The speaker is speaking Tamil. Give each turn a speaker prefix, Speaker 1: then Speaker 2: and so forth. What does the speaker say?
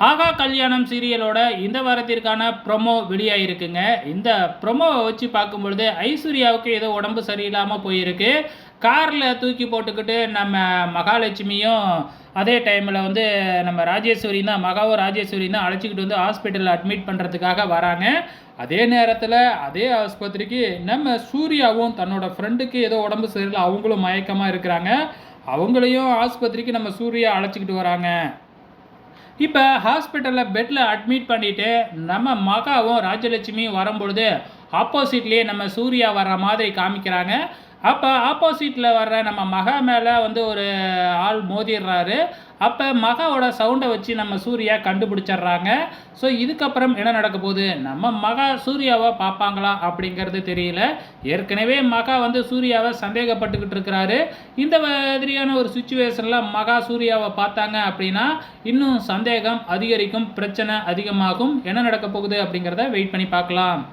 Speaker 1: ஆகா கல்யாணம் சீரியலோட இந்த வாரத்திற்கான ப்ரொமோ வெளியாகிருக்குங்க. இந்த ப்ரொமோவை வச்சு பார்க்கும்பொழுது ஐஸ்வர்யாவுக்கு ஏதோ உடம்பு சரியில்லாமல் போயிருக்கு. காரில் தூக்கி போட்டுக்கிட்டு நம்ம மகாலட்சுமியும் அதே டைமில் வந்து நம்ம ராஜேஸ்வரி தான் மகாவும் ராஜேஸ்வரி தான் அழைச்சிக்கிட்டு வந்து ஹாஸ்பிட்டலில் அட்மிட் பண்ணுறதுக்காக வராங்க. அதே நேரத்தில் அதே ஆஸ்பத்திரிக்கு நம்ம சூர்யாவும் தன்னோட ஃப்ரெண்டுக்கு ஏதோ உடம்பு சரியில்லை, அவங்களும் மயக்கமாக இருக்கிறாங்க. அவங்களையும் ஆஸ்பத்திரிக்கு நம்ம சூர்யா அழைச்சிக்கிட்டு வராங்க. இப்போ ஹாஸ்பிட்டலில் பெட்டில் அட்மிட் பண்ணிவிட்டு நம்ம மகாவும் ராஜலட்சுமியும் வரும்பொழுது ஆப்போசிட்லேயே நம்ம சூர்யா வர்ற மாதிரி காமிக்கிறாங்க. அப்போ ஆப்போசிட்டில் வர்ற நம்ம மகா மேலே வந்து ஒரு ஆள் மோதிடுறாரு. அப்போ மகாவோட சவுண்டை வச்சு நம்ம சூர்யா கண்டுபிடிச்சிட்றாங்க. ஸோ இதுக்கப்புறம் என்ன நடக்க போகுது, நம்ம மகா சூர்யாவை பார்ப்பாங்களா அப்படிங்கிறது தெரியல. ஏற்கனவே மகா வந்து சூர்யாவை சந்தேகப்பட்டுக்கிட்டு இருக்கிறாரு. இந்த மாதிரியான ஒரு சுச்சுவேஷனில் மகா சூர்யாவை பார்த்தாங்க அப்படின்னா இன்னும் சந்தேகம் அதிகரிக்கும், பிரச்சனை அதிகமாகும். என்ன நடக்க போகுது அப்படிங்கிறத வெயிட் பண்ணி பார்க்கலாம்.